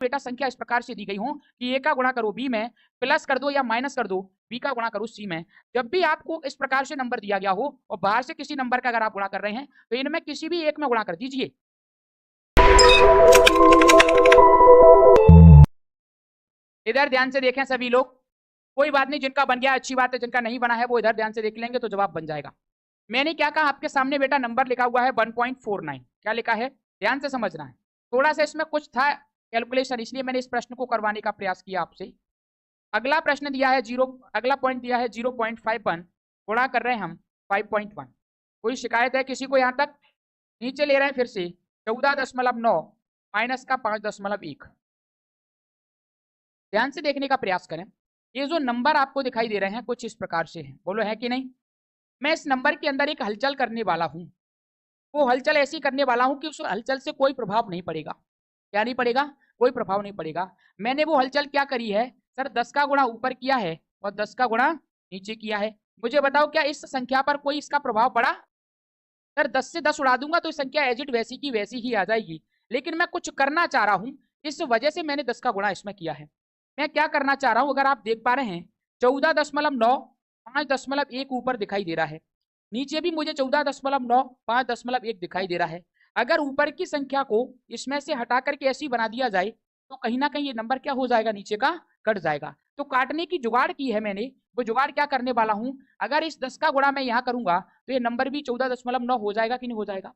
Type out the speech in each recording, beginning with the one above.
बेटा संख्या इस प्रकार से दी गई हो कि ए का गुणा करो बी में, प्लस कर दो या माइनस कर दो बी का गुणा करो सी में। जब भी आपको इस प्रकार से नंबर दिया गया हो और बाहर से किसी नंबर का अगर आप गुणा कर रहे हैं तो इनमें किसी भी एक में गुणा कर दीजिए। इधर ध्यान से देखें सभी लोग, कोई बात नहीं, जिनका बन गया अच्छी बात है, जिनका नहीं बना है वो इधर ध्यान से देख लेंगे तो जवाब बन जाएगा। मैंने क्या कहा, आपके सामने बेटा नंबर लिखा हुआ है 1.49, क्या लिखा है ध्यान से समझना है। थोड़ा सा इसमें कुछ था कैलकुलेशन, इसलिए मैंने इस प्रश्न को करवाने का प्रयास किया आपसे। अगला प्रश्न दिया है अगला पॉइंट दिया है 0.51, गुणा कर रहे हैं हम 5.1। कोई शिकायत है किसी को यहाँ तक? नीचे ले रहे हैं फिर से 14.9 माइनस का 5.1। ध्यान से देखने का प्रयास करें। ये जो नंबर आपको दिखाई दे रहे हैं कुछ इस प्रकार से हैं, बोलो है कि नहीं। मैं इस नंबर के अंदर एक हलचल करने वाला हूं, वो हलचल ऐसी करने वाला हूं कि उस हलचल से कोई प्रभाव नहीं पड़ेगा। क्या नहीं पड़ेगा? कोई प्रभाव नहीं पड़ेगा। मैंने वो हलचल क्या करी है सर, 10 का गुणा ऊपर किया है और 10 का गुणा नीचे किया है। मुझे बताओ क्या इस संख्या पर कोई इसका प्रभाव पड़ा? सर 10 से 10 उड़ा दूंगा तो संख्या एज इट वैसी की वैसी ही आ जाएगी, लेकिन मैं कुछ करना चाह रहा हूं, इस वजह से मैंने 10 का गुणा इसमें किया है। मैं क्या करना चाह रहा हूं, अगर आप देख पा रहे हैं 14.9 5.1 ऊपर दिखाई दे रहा है, नीचे भी मुझे 14.9 5.1 दिखाई दे रहा है। अगर ऊपर की संख्या को इसमें से हटा करके ऐसी बना दिया जाए तो कहीं ना कहीं ये नंबर क्या हो जाएगा, नीचे का कट जाएगा। तो काटने की जुगाड़ की है मैंने, वो जुगाड़ क्या करने वाला हूं, अगर इस 10 का गुणा मैं यहाँ करूंगा तो ये नंबर भी 14.9 हो जाएगा कि नहीं हो जाएगा।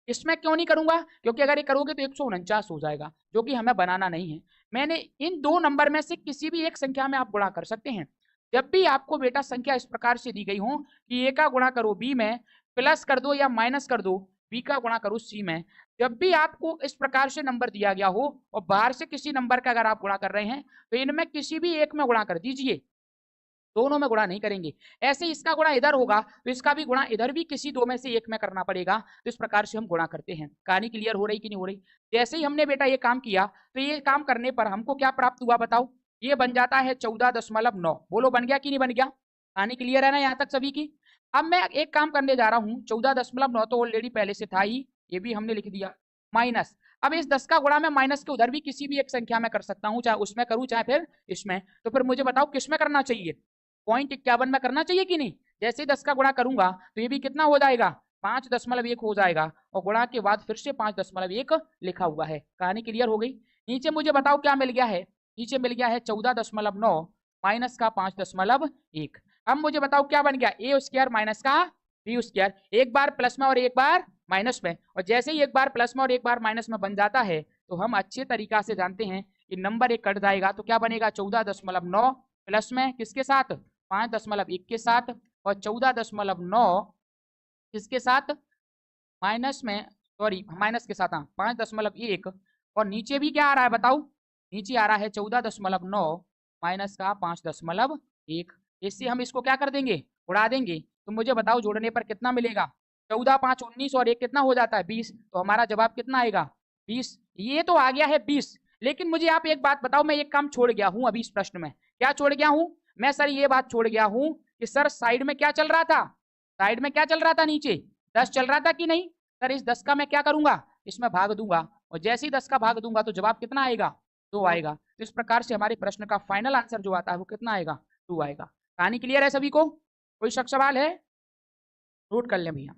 इसमें क्यों नहीं करूंगा, क्योंकि अगर ये करोगे तो 149 हो जाएगा, जो कि हमें बनाना नहीं है। मैंने इन दो नंबर में से किसी भी एक संख्या में आप गुणा कर सकते हैं। जब भी आपको बेटा संख्या इस प्रकार से दी गई हो कि ए का गुणा करो बी में, प्लस कर दो या माइनस कर दो बी का गुणा करो सी में, जब भी आपको इस प्रकार से नंबर दिया गया हो और बाहर से किसी नंबर का अगर आप गुणा कर रहे हैं तो इनमें किसी भी एक में गुणा कर दीजिए, दोनों में गुणा नहीं करेंगे। ऐसे इसका गुणा इधर होगा तो इसका भी गुणा इधर भी किसी दो में से एक में करना पड़ेगा। तो इस प्रकार से हम गुणा करते हैं। कहानी क्लियर हो रही कि नहीं हो रही? जैसे ही हमने बेटा ये काम किया तो ये काम करने पर हमको क्या प्राप्त हुआ बताओ, ये बन जाता है 14.9। बोलो बन गया कि नहीं बन गया? कहानी क्लियर है ना यहाँ तक सभी की? अब मैं एक काम करने जा रहा हूँ, 14.9 तो ऑलरेडी पहले से था ही, ये भी हमने लिख दिया, माइनस। अब इस 10 का गुणा मैं माइनस के उधर भी किसी भी एक संख्या में कर सकता हूँ, चाहे उसमें करूँ चाहे फिर इसमें। तो फिर मुझे बताओ किस में करना चाहिए? 0.51 में करना चाहिए कि नहीं? जैसे ही 10 का गुणा करूंगा तो ये भी कितना हो जाएगा, 5.1 हो जाएगा, और गुणा के बाद फिर से 5.1 लिखा हुआ है। कहानी क्लियर हो गई? नीचे मुझे बताओ क्या मिल गया है, नीचे मिल गया है 14.9 माइनस का 5.1। अब मुझे बताओ क्या बन गया, ए स्क्वायर माइनस का बी स्क्वायर, एक बार प्लस में और एक बार माइनस में। और जैसे ही एक बार प्लस में और एक बार माइनस में बन जाता है तो हम अच्छे तरीका से जानते हैं कि नंबर एक कट जाएगा। तो क्या बनेगा, 14.9 प्लस में किसके साथ, 5.1 के साथ, और 14.9 किसके साथ, माइनस में, सॉरी माइनस के साथ, हाँ 5.1। और नीचे भी क्या आ रहा है बताओ, नीचे आ रहा है 14.9 माइनस का 5.1। इससे हम इसको क्या कर देंगे, उड़ा देंगे। तो मुझे बताओ जोड़ने पर कितना मिलेगा, 14 5 19 और एक कितना हो जाता है 20। तो हमारा जवाब कितना आएगा, 20। ये तो आ गया है 20। लेकिन मुझे आप एक बात बताओ, मैं एक काम छोड़ गया हूं अभी इस प्रश्न में। क्या छोड़ गया हूं मैं सर? ये बात छोड़ गया हूं कि सर साइड में क्या चल रहा था, साइड में क्या चल रहा था, नीचे 10 चल रहा था कि नहीं? सर इस 10 का मैं क्या करूंगा, इसमें भाग दूंगा, और जैसे ही 10 का भाग दूंगा तो जवाब कितना आएगा, 2 आएगा। तो इस प्रकार से हमारे प्रश्न का फाइनल आंसर जो आता है वो कितना आएगा, 2 आएगा। कहानी क्लियर है सभी को? कोई शक सवाल है? नोट कर लें भैया।